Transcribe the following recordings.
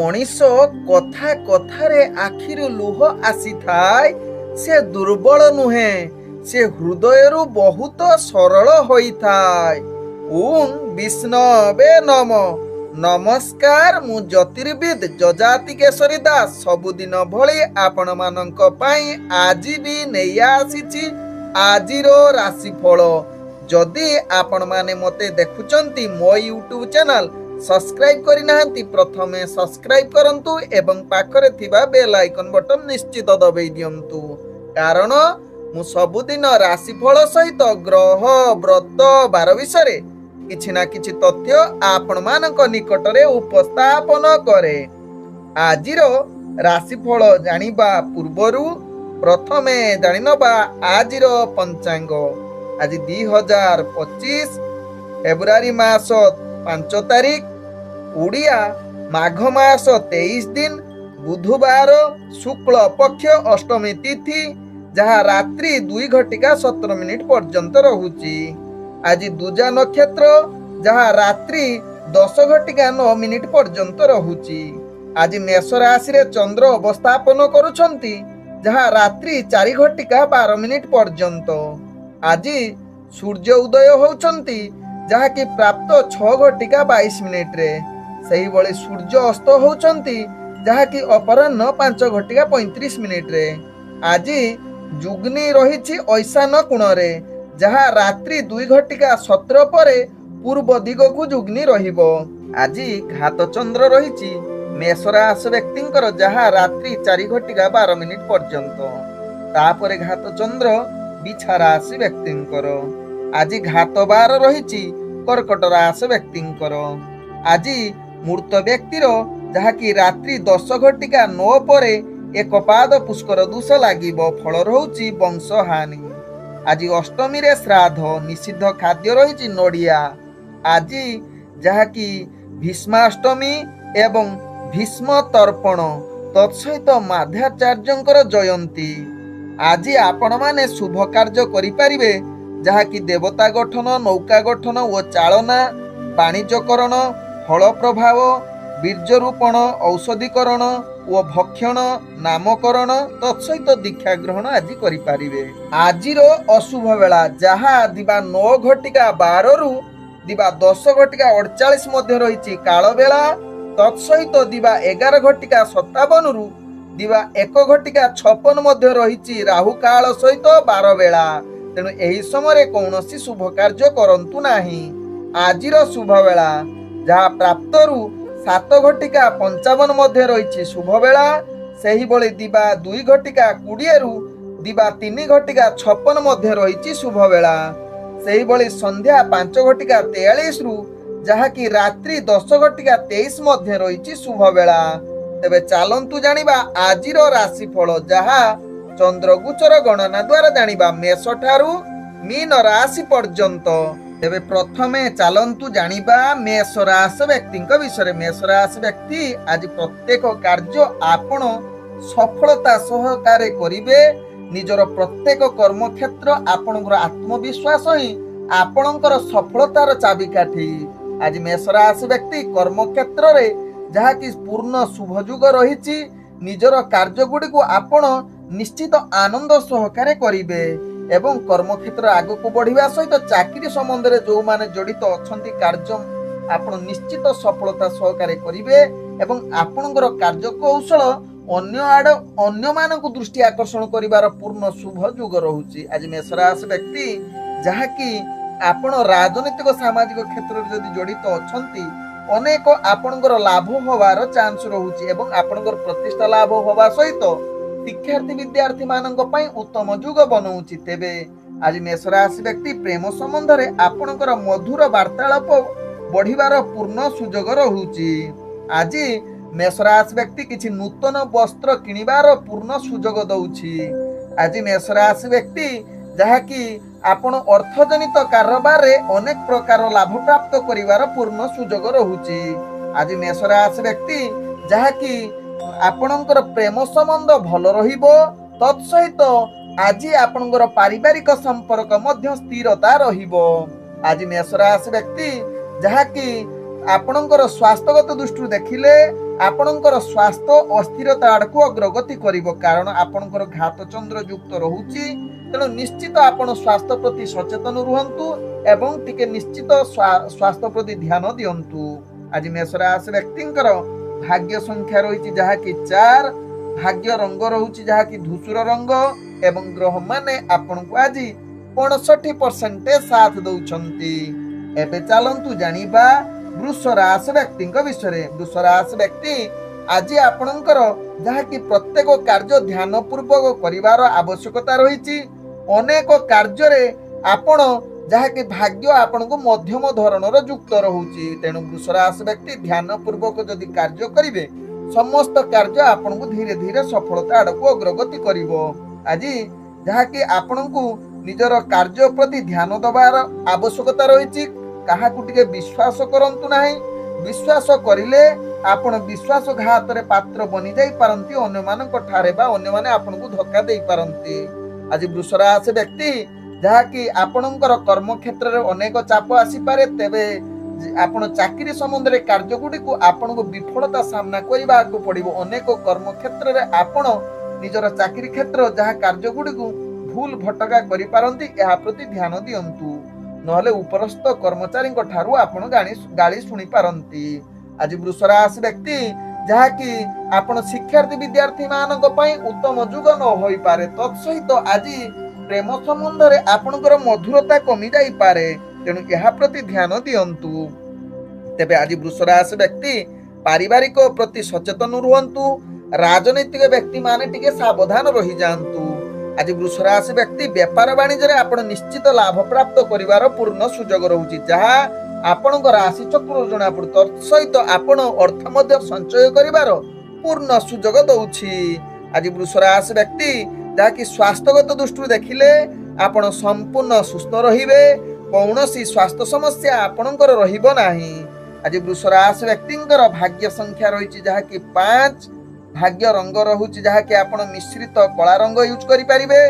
मनीष कथा कथारे आखिरु लुह आसी थाए से दुर्बल नुहे से हृदयरु बहुत सरल होई थाए। ओं विष्णवे नम। नमस्कार, मु ज्योतिर्विद जजाति केशरी दास सबुदिन भली आपण मानक पई आजि भी नेई आसीछि आजिरो राशिफल। जदि आपण माने मते देखुचंती मो यूट्यूब चैनल सब्सक्राइब करि नाहंती प्रथमे सब्सक्राइब करंतु एवं पाखरे थिबा बेल आइकन बटन निश्चित दबाई दियंतु, कारण मु सबुदिन राशिफल सहित ग्रह व्रत बार विषय किछि ना किछि तथ्य आपण मानक निकटरे उपस्थापन करे। आजिरो राशिफल जानिबा पूर्वरु प्रथमे जानिनबा आजिरो पंचांग। आज 2025 फेब्रुआरी मास 5 तारिख, उड़िया माघ मास 23 दिन, बुधवार, शुक्ल पक्ष अष्टमी तिथि, जहाँ रात्रि 2:17 पर्यंत रहुची। आज दूजा नक्षत्र, जहाँ रात्रि 10:09 पर्यंत रहुची। आज मेष राशि रे चंद्र अवस्थापन करुछंती, जहाँ रात्रि 4:12 पर्यंत। आज सूर्य उदय होउछंती, जहाँ की प्राप्त 6:22 रे। सही बळे सूर्य अस्त होउछंती, जहाँ की अपराह्न 5:35 रे। आज जुग्नी रहिछि ऐशान कोण रे, जहाँ रात्रि 2:17 पर पूर्व दिग को जुग्नी रहिबो। आज घात चंद्र रहिछि मेष राशि व्यक्तिंकर, जहाँ रात्रि 4:12 पर्यंत। तापरे घात चंद्र बिछा राशि व्यक्तिंकर। आज घात बार रहिछि कर्कट राशि व्यक्तिंकर। आज मूर्त व्यक्तिर, जहाँ की रात्रि 10:09 पर एक पाद पुष्कर दोष लागिबो, फल रहुछि वंश हानि। आज अष्टमी रे श्राद्ध, निषिद्ध खाद्य रहिछि नडिया। आज जहाँ की भीष्माष्टमी एवं भीष्म तर्पण, तत्सहित माध्याचार्यंकर जयंती। आज आपण माने शुभ कार्य करि परिबे, जहाँ की देवता गठन, नौका गठन और चालना, वाणिज्यकरण, फल प्रभाव, बीर्जरूपण, औषधिकरण और भक्षण, नामकरण, तत्सहित दीक्षा ग्रहण आज करि परिबे। आजिरो अशुभ बेला, जहाँ दिबा 9:12 रु दिबा 10:48 मध्य रहिछि काल बेला, तत्सहित दिबा 11:57 रु दिबा 1:56 मध्य रहिछि राहु काल सहित 12 बेला। तेणु एही समय कौनसी शुभ कार्य करंतु नाही। आजिरो शुभ बेला, जहाँ प्राप्त रु 7:55 मध्य रहिछि शुभ बेला, सेही बळे दिबा 2:20 रु दिबा 3:56 मध्य रहिछि शुभ बेला। सेही बळे संध्या 5:43 रु, जहाँ की रात्रि 10:23 मध्य रहिछि शुभ बेला। तेबे चालंतु जानिबा आजिरो राशिफल, जहाँ चंद्रगोचर गणना द्वारा जानिबा मेष ठारू मीन राशि पर्यंत। तेबे प्रथमे चालंतु जानिबा मेष राशि व्यक्ति विषय। मेष राशि व्यक्ति आज प्रत्येक कार्य आपण सफलता सहकारे करिवे। निजर प्रत्येक कर्म क्षेत्र आपणकर आत्मविश्वास ही आपणकर सफलतार चाबिकाठी। आज मेष राशि व्यक्ति कर्म क्षेत्र रे, जहाँ की पूर्ण शुभयुग रहिछि, निजर कार्य गुडी को आपण निश्चित आनंद सहकारे करिवे एवं कर्म क्षेत्र आगु को बढ़िबा सहित चाकरी संबंध रे जो माने जड़ित अछंती कार्य आपण निश्चित सफलता सहकारे करिवे एवं आपणकर कार्य कौशल अन्य मानक दृष्टि आकर्षण करिवार पूर्ण शुभ युग रहुछि। आज मेष राशि व्यक्ति, जहाँ की आपण राजनीतिक सामाजिक क्षेत्र रे जदि जड़ित अछंती, अनेक आपणकर लाभ होवार चांस रहुछि एवं आपणकर प्रतिष्ठा लाभ होवा सहित शिक्षार्थी विद्यार्थी मानक पई उत्तम युग बनौछि। तेबे आज मेष राशि व्यक्ति प्रेम संबंध रे आपणकर मधुर वार्तालाप बढ़िवार पूर्ण सुजोग रहुछि। आज मेष राशि व्यक्ति किछि नूतन वस्त्र किनिबार पूर्ण सुजोग दउछि। आज मेष राशि व्यक्ति, जहाँ की आपण अर्थजनित कारोबार रे अनेक प्रकार लाभ प्राप्त करिवार पूर्ण सुजोग रहुछि। आज मेष राशि व्यक्ति, जहाँ की आपणकर प्रेम संबंध भल रहिबो, तत्सहित आज आपणकर पारिवारिक संपर्क मध्य स्थिरता रहिबो। आज मेष राशि व्यक्ति, जहाँ की ଆପଣଙ୍କର ସ୍ୱାସ୍ଥ୍ୟଗତ ଦୃଷ୍ଟିରୁ ଦେଖିଲେ ଆପଣଙ୍କର ସ୍ୱାସ୍ଥ୍ୟ ଅସ୍ଥିରତା ଆଡ଼କୁ ଅଗ୍ରଗତି କରିବ, କାରଣ ଆପଣଙ୍କର ଘାତ ଚନ୍ଦ୍ର ଯୁକ୍ତ ରହୁଛି। ତେଣୁ ନିଶ୍ଚିତ ଆପଣ ସ୍ୱାସ୍ଥ୍ୟ ପ୍ରତି ସଚେତନ ରୁହନ୍ତୁ ଏବଂ ଟିକେ ନିଶ୍ଚିତ ସ୍ୱାସ୍ଥ୍ୟ ପ୍ରତି ଧ୍ୟାନ ଦିଅନ୍ତୁ। ଆଜି ମେଷ ରାଶି ବ୍ୟକ୍ତିଙ୍କର ଭାଗ୍ୟ ସଂଖ୍ୟା ରହିଛି ଯାହାକି 4, ଭାଗ୍ୟ ରଙ୍ଗ ରହୁଛି ଯାହାକି ଧୂସର ରଙ୍ଗ ଏବଂ ଗ୍ରହମାନେ ଆପଣଙ୍କୁ ଆଜି 65% ସାଥ ଦଉଛନ୍ତି। ଏବେ ଚାଲନ୍ତୁ ଜାଣିବା ବୃଷ ରାଶି ବ୍ୟକ୍ତିଙ୍କ ବିଷୟରେ। ବୃଷ ରାଶି ବ୍ୟକ୍ତି ଆଜି ଆପଣଙ୍କର ଯାହାକି ପ୍ରତ୍ୟେକ କାର୍ଯ୍ୟ ଧ୍ୟାନ ପୂର୍ବକ କରିବାର ଆବଶ୍ୟକତା ରହିଛି। ଅନେକ କାର୍ଯ୍ୟରେ ଆପଣ ଯାହାକି ଭାଗ୍ୟ ଆପଣଙ୍କୁ ମଧ୍ୟମ ଧରଣର ଯୁକ୍ତ ରହୁଛି। ତେଣୁ ବୃଷ ରାଶି ବ୍ୟକ୍ତି ଧ୍ୟାନ ପୂର୍ବକ ଯଦି କାର୍ଯ୍ୟ କରିବେ ସମସ୍ତ କାର୍ଯ୍ୟ ଆପଣଙ୍କୁ ଧୀରେ ଧୀରେ ସଫଳତା ଆଡ଼କୁ ଅଗ୍ରଗତି କରିବ। ଆଜି ଯାହାକି ଆପଣଙ୍କୁ ନିଜର କାର୍ଯ୍ୟ ପ୍ରତି ଧ୍ୟାନ ଦେବାର ଆବଶ୍ୟକତା ରହିଛି। କାହାକୁ ଟିକେ ବିଶ୍ୱାସ କରନ୍ତୁ ନାହିଁ। ବିଶ୍ୱାସ କରିଲେ ଆପଣ ବିଶ୍ୱାସଘାତରେ ପାତ୍ର ବନି ଯାଇପାରନ୍ତି ଅନ୍ୟମାନଙ୍କ ଠାରେ, ବା ଅନ୍ୟମାନେ ଆପଣଙ୍କୁ ଧୋକା ଦେଇପାରନ୍ତି। ଆଜି ବୃଷ ରାଶି ବ୍ୟକ୍ତି ଯାହାକି ଆପଣଙ୍କର କର୍ମକ୍ଷେତ୍ରରେ ଅନେକ ଚାପ ଆସିପାରେ, ତେବେ ଆପଣ ଚାକିରି ସମ୍ବନ୍ଧରେ କାର୍ଯ୍ୟଗୁଡ଼ିକୁ ଆପଣଙ୍କୁ ବିଫଳତା ସାମ୍ନା କରିବାକୁ ପଡ଼ିବ। ଅନେକ କର୍ମକ୍ଷେତ୍ରରେ ଆପଣ ନିଜର ଚାକିରି କ୍ଷେତ୍ର ଯାହା କାର୍ଯ୍ୟଗୁଡ଼ିକୁ ଭୁଲ ଭଟକା କରିପାରନ୍ତି, ଏହା ପ୍ରତି ଧ୍ୟାନ ଦିଅନ୍ତୁ, ନହେଲେ ଉପରସ୍ଥ କର୍ମଚାରୀଙ୍କ ଠାରୁ ଆପଣ ଗାଳି ଶୁଣିପାରନ୍ତି। ଆଜି ବୃଷ ରାଶି ବ୍ୟକ୍ତି ଯାହାକି ଆପଣ ଶିକ୍ଷାର୍ଥୀ ବିଦ୍ୟାର୍ଥୀ ମାନଙ୍କ ପାଇଁ ଉତ୍ତମ ଯୁଗ ନ ହୋଇପାରେ, ତତ୍ସହିତ ଆଜି ପ୍ରେମ ସମ୍ବନ୍ଧରେ ଆପଣଙ୍କର ମଧୁରତା କମି ଯାଇପାରେ, ତେଣୁ ଏହା ପ୍ରତି ଧ୍ୟାନ ଦିଅନ୍ତୁ। ତେବେ ଆଜି ବୃଷ ରାଶି ବ୍ୟକ୍ତି ପାରିବାରିକ ପ୍ରତି ସଚେତନ ରୁହନ୍ତୁ। ରାଜନୈତିକ ବ୍ୟକ୍ତି ମାନେ ଟିକେ ସାବଧାନ ରହିଯାଆନ୍ତୁ। ଆଜି ବୃଷ ରାଶି ବ୍ୟକ୍ତି ବେପାର ବାଣିଜ୍ୟରେ ଆପଣ ନିଶ୍ଚିତ ଲାଭ ପ୍ରାପ୍ତ କରିବାର ପୂର୍ଣ୍ଣ ସୁଯୋଗ ରହୁଛି, ଯାହା ଆପଣଙ୍କ ରାଶି ଚକ୍ରରୁ ଜଣାପଡ଼ୁ। ତତ୍ସହିତ ଆପଣ ଅର୍ଥ ମଧ୍ୟ ସଞ୍ଚୟ କରିବାର ପୂର୍ଣ୍ଣ ସୁଯୋଗ ଦଉଛି। ଆଜି ବୃଷ ରାଶି ବ୍ୟକ୍ତି ଯାହାକି ସ୍ୱାସ୍ଥ୍ୟଗତ ଦୃଷ୍ଟିରୁ ଦେଖିଲେ ଆପଣ ସମ୍ପୂର୍ଣ୍ଣ ସୁସ୍ଥ ରହିବେ, କୌଣସି ସ୍ୱାସ୍ଥ୍ୟ ସମସ୍ୟା ଆପଣଙ୍କର ରହିବ ନାହିଁ। ଆଜି ବୃଷ ରାଶି ବ୍ୟକ୍ତିଙ୍କର ଭାଗ୍ୟ ସଂଖ୍ୟା ରହିଛି ଯାହାକି 5, ଭାଗ୍ୟ ରଙ୍ଗ ରହୁଛି ଯାହାକି ଆପଣ ମିଶ୍ରିତ କଳା ରଙ୍ଗ ୟୁଜ୍ କରିପାରିବେ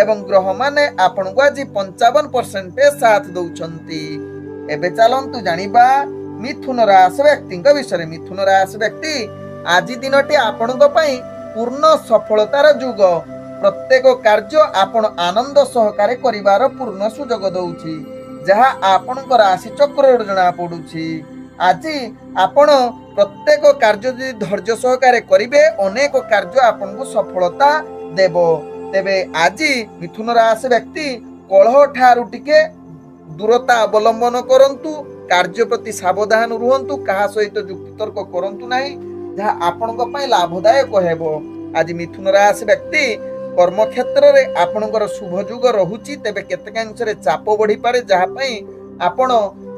ଏବଂ ଗ୍ରହମାନେ ଆପଣଙ୍କୁ ଆଜି 55% ସାଥ ଦଉଛନ୍ତି। ଏବେ ଚାଲନ୍ତୁ ଜାଣିବା ମିଥୁନ ରାଶି ବ୍ୟକ୍ତିଙ୍କ ବିଷୟରେ। ମିଥୁନ ରାଶି ବ୍ୟକ୍ତି ଆଜି ଦିନଟି ଆପଣଙ୍କ ପାଇଁ ପୂର୍ଣ୍ଣ ସଫଳତାର ଯୁଗ। ପ୍ରତ୍ୟେକ କାର୍ଯ୍ୟ ଆପଣ ଆନନ୍ଦ ସହକାରେ କରିବାର ପୂର୍ଣ୍ଣ ସୁଯୋଗ ଦଉଛି, ଯାହା ଆପଣଙ୍କ ରାଶି ଚକ୍ରରୁ ଜଣା ପଡୁଛି। ଆଜି ଆପଣ ପ୍ରତ୍ୟେକ କାର୍ଯ୍ୟ ଯଦି ଧୈର୍ଯ୍ୟ ସହକାରେ କରିବେ ଅନେକ କାର୍ଯ୍ୟ ଆପଣଙ୍କୁ ସଫଳତା ଦେବ। ତେବେ ଆଜି ମିଥୁନ ରାଶି ବ୍ୟକ୍ତି କଳହ ଠାରୁ ଟିକେ ଦୂରତା ଅବଲମ୍ବନ କରନ୍ତୁ, କାର୍ଯ୍ୟ ପ୍ରତି ସାବଧାନ ରୁହନ୍ତୁ, କାହା ସହିତ ଯୁକ୍ତିତର୍କ କରନ୍ତୁ ନାହିଁ, ଯାହା ଆପଣଙ୍କ ପାଇଁ ଲାଭଦାୟକ ହେବ। ଆଜି ମିଥୁନ ରାଶି ବ୍ୟକ୍ତି କର୍ମକ୍ଷେତ୍ରରେ ଆପଣଙ୍କର ଶୁଭ ଯୁଗ ରହୁଛି, ତେବେ କେତେକାଂଶରେ ଚାପ ବଢିପାରେ, ଯାହା ପାଇଁ ଆପଣ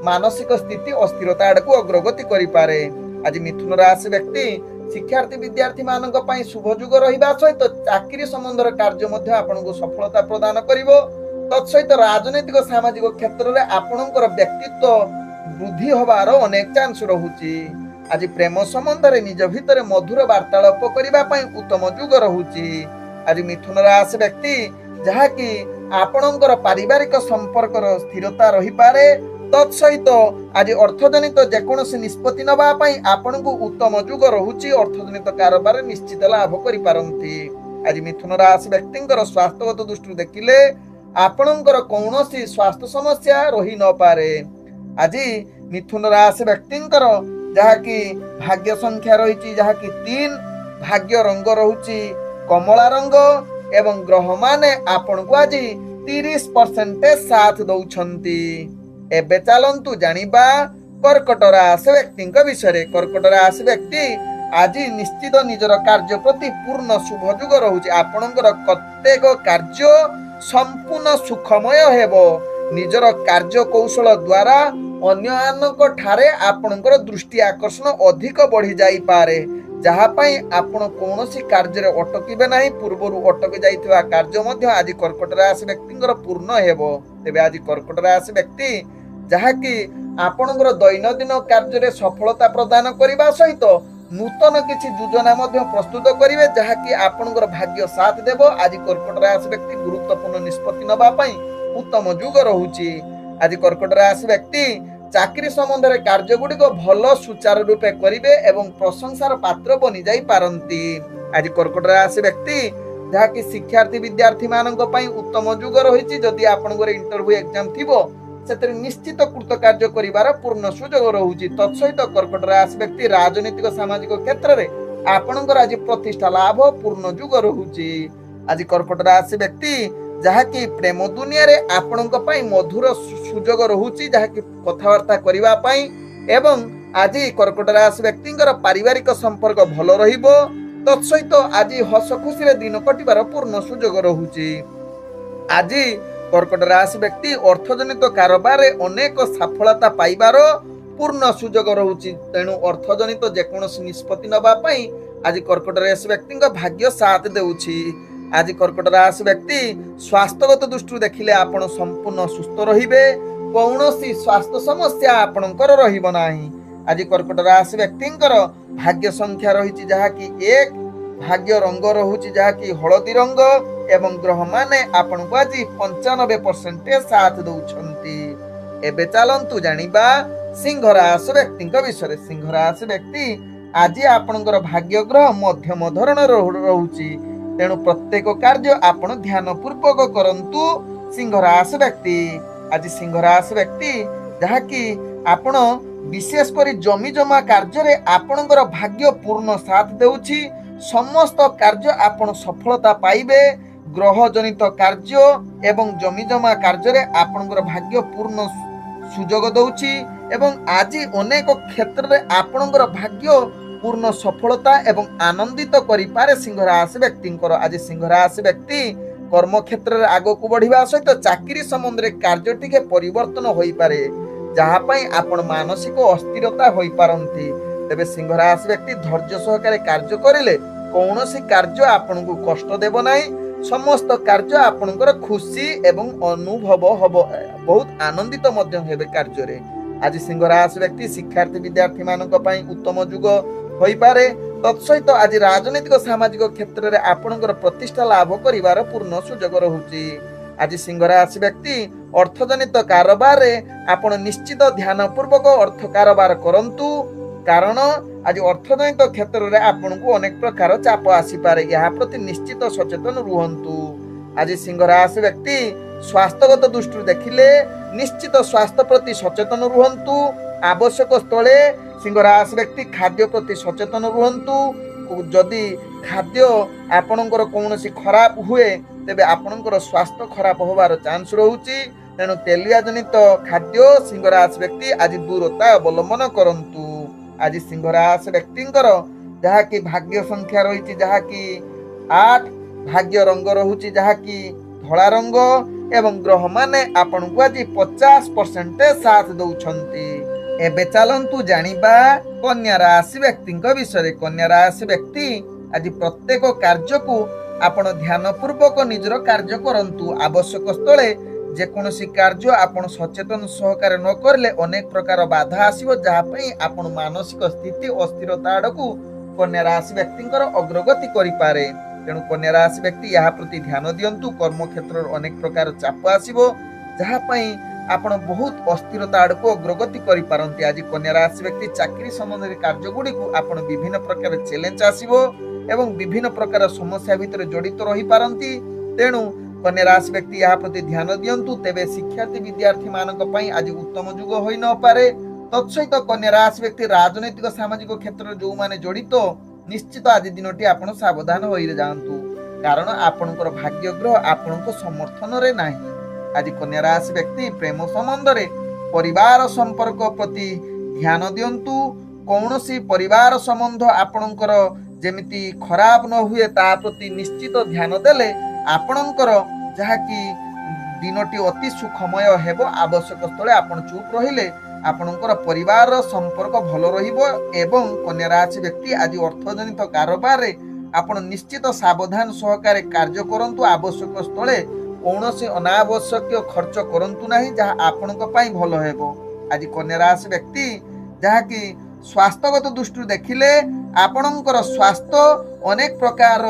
ମାନସିକ ସ୍ଥିତି ଅସ୍ଥିରତା ଆଡ଼କୁ ଅଗ୍ରଗତି କରିପାରେ। ଆଜି ମିଥୁନ ରାଶି ବ୍ୟକ୍ତି ଶିକ୍ଷାର୍ଥୀ ବିଦ୍ୟାର୍ଥୀ ମାନଙ୍କ ପାଇଁ ଶୁଭ ଯୁଗ ରହିବା ସହିତ ଚାକିରି ସମ୍ବନ୍ଧର କାର୍ଯ୍ୟ ମଧ୍ୟ ଆପଣଙ୍କୁ ସଫଳତା ପ୍ରଦାନ କରିବ। ତତ୍ସହିତ ରାଜନୈତିକ ସାମାଜିକ କ୍ଷେତ୍ରରେ ଆପଣଙ୍କର ବ୍ୟକ୍ତିତ୍ୱ ବୃଦ୍ଧି ହେବାର ଅନେକ ଚାନ୍ସ ରହୁଛି। ଆଜି ପ୍ରେମ ସମ୍ବନ୍ଧରେ ନିଜ ଭିତରେ ମଧୁର ବାର୍ତ୍ତାଳାପ କରିବା ପାଇଁ ଉତ୍ତମ ଯୁଗ ରହୁଛି। ଆଜି ମିଥୁନ ରାଶି ବ୍ୟକ୍ତି ଯାହାକି ଆପଣଙ୍କର ପାରିବାରିକ ସମ୍ପର୍କର ସ୍ଥିରତା ରହିପାରେ, ତତ୍ସହିତ ଆଜି ଅର୍ଥଜନିତ ଯେକୌଣସି ନିଷ୍ପତ୍ତି ନେବା ପାଇଁ ଆପଣଙ୍କୁ ଉତ୍ତମ ଯୁଗ ରହୁଛି। ଅର୍ଥଜନିତ କାରବାର ନିଶ୍ଚିତ ଲାଭ କରିପାରନ୍ତି। ଆଜି ମିଥୁନ ରାଶି ବ୍ୟକ୍ତିଙ୍କର ସ୍ୱାସ୍ଥ୍ୟଗତ ଦୃଷ୍ଟିରୁ ଦେଖିଲେ ଆପଣଙ୍କର କୌଣସି ସ୍ୱାସ୍ଥ୍ୟ ସମସ୍ୟା ରହି ନପାରେ। ଆଜି ମିଥୁନ ରାଶି ବ୍ୟକ୍ତିଙ୍କର ଯାହାକି ଭାଗ୍ୟ ସଂଖ୍ୟା ରହିଛି ଯାହାକି 3, ଭାଗ୍ୟ ରଙ୍ଗ ରହୁଛି କମଳା ରଙ୍ଗ ଏବଂ ଗ୍ରହମାନେ ଆପଣଙ୍କୁ ଆଜି 30% ସାଥ ଦଉଛନ୍ତି। ଏବେ ଚାଲନ୍ତୁ ଜାଣିବା କର୍କଟ ରାଶି ବ୍ୟକ୍ତିଙ୍କ ବିଷୟରେ। କର୍କଟ ରାଶି ବ୍ୟକ୍ତି ଆଜି ନିଶ୍ଚିତ ନିଜର କାର୍ଯ୍ୟ ପ୍ରତି ପୂର୍ଣ୍ଣ ଶୁଭ ଯୁଗ ରହୁଛି। ଆପଣଙ୍କର ପ୍ରତ୍ୟେକ କାର୍ଯ୍ୟ ସମ୍ପୂର୍ଣ୍ଣ ସୁଖମୟ ହେବ। ନିଜର କାର୍ଯ୍ୟ କୌଶଳ ଦ୍ୱାରା ଅନ୍ୟମାନଙ୍କ ଠାରେ ଆପଣଙ୍କର ଦୃଷ୍ଟି ଆକର୍ଷଣ ଅଧିକ ବଢି ଯାଇପାରେ, ଯାହା ପାଇଁ ଆପଣ କୌଣସି କାର୍ଯ୍ୟରେ ଅଟକିବେ ନାହିଁ। ପୂର୍ବରୁ ଅଟକି ଯାଇଥିବା କାର୍ଯ୍ୟ ମଧ୍ୟ ଆଜି କର୍କଟ ରାଶି ବ୍ୟକ୍ତିଙ୍କର ପୂର୍ଣ୍ଣ ହେବ। ତେବେ ଆଜି କର୍କଟ ରାଶି ବ୍ୟକ୍ତି ଯାହାକି ଆପଣଙ୍କର ଦୈନନ୍ଦିନ କାର୍ଯ୍ୟରେ ସଫଳତା ପ୍ରଦାନ କରିବା ସହିତ ନୂତନ କିଛି ଯୋଜନା ମଧ୍ୟ ପ୍ରସ୍ତୁତ କରିବେ, ଯାହାକି ଆପଣଙ୍କର ଭାଗ୍ୟ ସାଥ ଦେବ। ଆଜି କର୍କଟ ରାଶି ବ୍ୟକ୍ତି ଗୁରୁତ୍ୱପୂର୍ଣ୍ଣ ନିଷ୍ପତ୍ତି ନେବା ପାଇଁ ଉତ୍ତମ ଯୁଗ ରହୁଛି। ଆଜି କର୍କଟ ରାଶି ବ୍ୟକ୍ତି ଚାକିରି ସମ୍ବନ୍ଧରେ କାର୍ଯ୍ୟଗୁଡ଼ିକ ଭଲ ସୁଚାରୁ ରୂପେ କରିବେ ଏବଂ ପ୍ରଶଂସାର ପାତ୍ର ବନି ଯାଇ ପାରନ୍ତି। ଆଜି କର୍କଟ ରାଶି ବ୍ୟକ୍ତି ଯାହାକି ଶିକ୍ଷାର୍ଥୀ ବିଦ୍ୟାର୍ଥୀ ମାନଙ୍କ ପାଇଁ ଉତ୍ତମ ଯୁଗ ରହିଛି। ଯଦି ଆପଣଙ୍କର ଇଣ୍ଟରଭ୍ୟୁ ଏକ୍ଜାମ ଥିବ ସେଥିରେ ନିଶ୍ଚିତ କୃତ କାର୍ଯ୍ୟ କରିବାର ପୂର୍ଣ୍ଣ ସୁଯୋଗ ରହୁଛି। ତତ୍ସହିତ କର୍କଟ ରାଶି ବ୍ୟକ୍ତି ରାଜନୈତିକ ସାମାଜିକ କ୍ଷେତ୍ରରେ ଆପଣଙ୍କର ଆଜି ପ୍ରତିଷ୍ଠା ଲାଭ ପୂର୍ଣ୍ଣ ଯୁଗ ରହୁଛି। ଆଜି କର୍କଟ ରାଶି ବ୍ୟକ୍ତି ଯାହାକି ପ୍ରେମ ଦୁନିଆରେ ଆପଣଙ୍କ ପାଇଁ ମଧୁର ସୁଯୋଗ ରହୁଛି, ଯାହାକି କଥାବାର୍ତ୍ତା କରିବା ପାଇଁ। ଏବଂ ଆଜି କର୍କଟ ରାଶି ବ୍ୟକ୍ତିଙ୍କର ପାରିବାରିକ ସମ୍ପର୍କ ଭଲ ରହିବ। ତତ୍ସହିତ ଆଜି ହସ ଖୁସିରେ ଦିନ କଟିବାର ପୂର୍ଣ୍ଣ ସୁଯୋଗ ରହୁଛି। ଆଜି କର୍କଟ ରାଶି ବ୍ୟକ୍ତି ଅର୍ଥଜନିତ କାରବାରରେ ଅନେକ ସଫଳତା ପାଇବାର ପୂର୍ଣ୍ଣ ସୁଯୋଗ ରହୁଛି। ତେଣୁ ଅର୍ଥଜନିତ ଯେକୌଣସି ନିଷ୍ପତ୍ତି ନେବା ପାଇଁ ଆଜି କର୍କଟ ରାଶି ବ୍ୟକ୍ତିଙ୍କ ଭାଗ୍ୟ ସାଥ ଦେଉଛି। ଆଜି କର୍କଟ ରାଶି ବ୍ୟକ୍ତି ସ୍ୱାସ୍ଥ୍ୟଗତ ଦୃଷ୍ଟିରୁ ଦେଖିଲେ ଆପଣ ସମ୍ପୂର୍ଣ୍ଣ ସୁସ୍ଥ ରହିବେ। କୌଣସି ସ୍ୱାସ୍ଥ୍ୟ ସମସ୍ୟା ଆପଣଙ୍କର ରହିବ ନାହିଁ। ଆଜି କର୍କଟ ରାଶି ବ୍ୟକ୍ତିଙ୍କର ଭାଗ୍ୟ ସଂଖ୍ୟା ରହିଛି ଯାହାକି 1, ଭାଗ୍ୟ ରଙ୍ଗ ରହୁଛି ଯାହାକି ହଳଦୀ ରଙ୍ଗ ଏବଂ ଗ୍ରହମାନେ ଆପଣଙ୍କୁ ଆଜି 95% ସାଥ ଦଉଛନ୍ତି। ଏବେ ଚାଲନ୍ତୁ ଜାଣିବା ସିଂହ ରାଶି ବ୍ୟକ୍ତିଙ୍କ ବିଷୟରେ। ସିଂହ ରାଶି ବ୍ୟକ୍ତି ଆଜି ଆପଣଙ୍କର ଭାଗ୍ୟ ଗ୍ରହ ମଧ୍ୟମ ଧରଣର ରହୁଛି। ତେଣୁ ପ୍ରତ୍ୟେକ କାର୍ଯ୍ୟ ଆପଣ ଧ୍ୟାନ ପୂର୍ବକ କରନ୍ତୁ। ସିଂହ ରାଶି ବ୍ୟକ୍ତି ଆଜି ସିଂହ ରାଶି ବ୍ୟକ୍ତି ଯାହାକି ଆପଣ ବିଶେଷ କରି ଜମି ଜମା କାର୍ଯ୍ୟରେ ଆପଣଙ୍କର ଭାଗ୍ୟ ପୂର୍ଣ୍ଣ ସାଥ ଦେଉଛି। ସମସ୍ତ କାର୍ଯ୍ୟ ଆପଣ ସଫଳତା ପାଇବେ। ଗ୍ରହ ଜନିତ କାର୍ଯ୍ୟ ଏବଂ ଜମି ଜମା କାର୍ଯ୍ୟରେ ଆପଣଙ୍କର ଭାଗ୍ୟ ପୂର୍ଣ୍ଣ ସୁଯୋଗ ଦଉଛି ଏବଂ ଆଜି ଅନେକ କ୍ଷେତ୍ରରେ ଆପଣଙ୍କର ଭାଗ୍ୟ ପୂର୍ଣ୍ଣ ସଫଳତା ଏବଂ ଆନନ୍ଦିତ କରିପାରେ ସିଂହ ରାଶି ବ୍ୟକ୍ତିଙ୍କର। ଆଜି ସିଂହ ରାଶି ବ୍ୟକ୍ତି କର୍ମକ୍ଷେତ୍ରରେ ଆଗକୁ ବଢିବା ସହିତ ଚାକିରି ସମ୍ବନ୍ଧରେ କାର୍ଯ୍ୟ ଟିକେ ପରିବର୍ତ୍ତନ ହୋଇପାରେ, ଯାହା ପାଇଁ ଆପଣ ମାନସିକ ଅସ୍ଥିରତା ହୋଇପାରନ୍ତି। ତେବେ ସିଂହ ରାଶି ବ୍ୟକ୍ତି ଧୈର୍ଯ୍ୟ ସହକାରେ କାର୍ଯ୍ୟ କରିଲେ କୌଣସି କାର୍ଯ୍ୟ ଆପଣଙ୍କୁ କଷ୍ଟ ଦେବ ନାହିଁ। ସମସ୍ତ କାର୍ଯ୍ୟ ଆପଣଙ୍କର ଖୁସି ଏବଂ ଅନୁଭବ ହବ, ବହୁତ ଆନନ୍ଦିତ ମଧ୍ୟ ହେବେ କାର୍ଯ୍ୟରେ। ଆଜି ସିଂହ ରାଶି ବ୍ୟକ୍ତି ଶିକ୍ଷାର୍ଥୀ ବିଦ୍ୟାର୍ଥୀ ମାନଙ୍କ ପାଇଁ ଉତ୍ତମ ଯୁଗ ହୋଇପାରେ। ତତ୍ସହିତ ଆଜି ରାଜନୈତିକ ସାମାଜିକ କ୍ଷେତ୍ରରେ ଆପଣଙ୍କର ପ୍ରତିଷ୍ଠା ଲାଭ କରିବାର ପୂର୍ଣ୍ଣ ସୁଯୋଗ ରହୁଛି। ଆଜି ସିଂହ ରାଶି ବ୍ୟକ୍ତି ଅର୍ଥଜନିତ କାରବାରରେ ଆପଣ ନିଶ୍ଚିତ ଧ୍ୟାନ ପୂର୍ବକ ଅର୍ଥ କାରବାର କରନ୍ତୁ, କାରଣ ଆଜି ଅର୍ଥଜନିତ କ୍ଷେତ୍ରରେ ଆପଣଙ୍କୁ ଅନେକ ପ୍ରକାର ଚାପ ଆସିପାରେ। ଏହା ପ୍ରତି ନିଶ୍ଚିତ ସଚେତନ ରୁହନ୍ତୁ। ଆଜି ସିଂହ ରାଶି ବ୍ୟକ୍ତି ସ୍ୱାସ୍ଥ୍ୟଗତ ଦୃଷ୍ଟିରୁ ଦେଖିଲେ ନିଶ୍ଚିତ ସ୍ୱାସ୍ଥ୍ୟ ପ୍ରତି ସଚେତନ ରୁହନ୍ତୁ। ଆବଶ୍ୟକ ସ୍ଥଳେ ସିଂହ ରାଶି ବ୍ୟକ୍ତି ଖାଦ୍ୟ ପ୍ରତି ସଚେତନ ରୁହନ୍ତୁ। ଯଦି ଖାଦ୍ୟ ଆପଣଙ୍କର କୌଣସି ଖରାପ ହୁଏ ତେବେ ଆପଣଙ୍କର ସ୍ୱାସ୍ଥ୍ୟ ଖରାପ ହେବାର ଚାନ୍ସ ରହୁଛି। ତେଣୁ ତେଲିଆ ଜନିତ ଖାଦ୍ୟ ସିଂହ ରାଶି ବ୍ୟକ୍ତି ଆଜି ଦୂରତା ଅବଲମ୍ବନ କରନ୍ତୁ। ଆଜି ସିଂହ ରାଶି ବ୍ୟକ୍ତିଙ୍କର ଯାହାକି ଭାଗ୍ୟ ସଂଖ୍ୟା ରହିଛି ଯାହାକି 8, ଭାଗ୍ୟ ରଙ୍ଗ ରହୁଛି ଯାହାକି ଧଳା ରଙ୍ଗ ଏବଂ ଗ୍ରହମାନେ ଆପଣଙ୍କୁ ଆଜି 50% ସାଥ ଦଉଛନ୍ତି। ଏବେ ଚାଲନ୍ତୁ ଜାଣିବା କନ୍ୟା ରାଶି ବ୍ୟକ୍ତିଙ୍କ ବିଷୟରେ। କନ୍ୟା ରାଶି ବ୍ୟକ୍ତି ଆଜି ପ୍ରତ୍ୟେକ କାର୍ଯ୍ୟକୁ ଆପଣ ଧ୍ୟାନ ପୂର୍ବକ ନିଜର କାର୍ଯ୍ୟ କରନ୍ତୁ। ଆବଶ୍ୟକ ସ୍ଥଳେ ଯେକୌଣସି କାର୍ଯ୍ୟ ଆପଣ ସଚେତନ ସହକାରେ ନ କରିଲେ ଅନେକ ପ୍ରକାର ବାଧା ଆସିବ, ଯାହା ପାଇଁ ଆପଣ ମାନସିକ ସ୍ଥିତି ଅସ୍ଥିରତା ଆଡ଼କୁ କନ୍ୟା ରାଶି ବ୍ୟକ୍ତିଙ୍କର ଅଗ୍ରଗତି କରିପାରେ। ତେଣୁ କନ୍ୟା ରାଶି ବ୍ୟକ୍ତି ଏହା ପ୍ରତି ଧ୍ୟାନ ଦିଅନ୍ତୁ। କର୍ମକ୍ଷେତ୍ରରେ ଅନେକ ପ୍ରକାର ଚାପ ଆସିବ, ଯାହା ପାଇଁ ଆପଣ ବହୁତ ଅସ୍ଥିରତା ଆଡ଼କୁ ଅଗ୍ରଗତି କରିପାରନ୍ତି। ଆଜି କନ୍ୟା ରାଶି ବ୍ୟକ୍ତି ଚାକିରି ସମ୍ବନ୍ଧରେ କାର୍ଯ୍ୟଗୁଡ଼ିକୁ ଆପଣ ବିଭିନ୍ନ ପ୍ରକାର ଚ୍ୟାଲେଞ୍ଜ ଆସିବ ଏବଂ ବିଭିନ୍ନ ପ୍ରକାର ସମସ୍ୟା ଭିତରେ ଜଡ଼ିତ ରହିପାରନ୍ତି। ତେଣୁ କନ୍ୟା ରାଶି ବ୍ୟକ୍ତି ଏହା ପ୍ରତି ଧ୍ୟାନ ଦିଅନ୍ତୁ। ତେବେ ଶିକ୍ଷାର୍ଥୀ ବିଦ୍ୟାର୍ଥୀ ମାନଙ୍କ ପାଇଁ ଆଜି ଉତ୍ତମ ଯୁଗ ହୋଇନପାରେ। ତତ୍ସହିତ କନ୍ୟା ରାଶି ବ୍ୟକ୍ତି ରାଜନୈତିକ ସାମାଜିକ କ୍ଷେତ୍ରରେ ଯେଉଁମାନେ ଜଡ଼ିତ ନିଶ୍ଚିତ ଆଜି ଦିନଟି ଆପଣ ସାବଧାନ ହୋଇ ଯାଆନ୍ତୁ, କାରଣ ଆପଣଙ୍କର ଭାଗ୍ୟ ଗ୍ରହ ଆପଣଙ୍କ ସମର୍ଥନରେ ନାହିଁ। ଆଜି କନ୍ୟା ରାଶି ବ୍ୟକ୍ତି ପ୍ରେମ ସମ୍ବନ୍ଧରେ ପରିବାର ସମ୍ପର୍କ ପ୍ରତି ଧ୍ୟାନ ଦିଅନ୍ତୁ। କୌଣସି ପରିବାର ସମ୍ବନ୍ଧ ଆପଣଙ୍କର ଯେମିତି ଖରାପ ନ ହୁଏ ତା ପ୍ରତି ନିଶ୍ଚିତ ଧ୍ୟାନ ଦେଲେ ଆପଣଙ୍କର ଯାହାକି ଦିନଟି ଅତି ସୁଖମୟ ହେବ। ଆବଶ୍ୟକ ସ୍ଥଳେ ଆପଣ ଚୁପ୍ ରହିଲେ ଆପଣଙ୍କର ପରିବାରର ସମ୍ପର୍କ ଭଲ ରହିବ। ଏବଂ କନ୍ୟା ରାଶି ବ୍ୟକ୍ତି ଆଜି ଅର୍ଥଜନିତ କାରବାରରେ ଆପଣ ନିଶ୍ଚିତ ସାବଧାନ ସହକାରେ କାର୍ଯ୍ୟ କରନ୍ତୁ। ଆବଶ୍ୟକ ସ୍ଥଳେ କୌଣସି ଅନାବଶ୍ୟକୀୟ ଖର୍ଚ୍ଚ କରନ୍ତୁ ନାହିଁ, ଯାହା ଆପଣଙ୍କ ପାଇଁ ଭଲ ହେବ। ଆଜି କନ୍ୟା ରାଶି ବ୍ୟକ୍ତି ଯାହାକି ସ୍ୱାସ୍ଥ୍ୟଗତ ଦୃଷ୍ଟିରୁ ଦେଖିଲେ ଆପଣଙ୍କର ସ୍ୱାସ୍ଥ୍ୟ ଅନେକ ପ୍ରକାର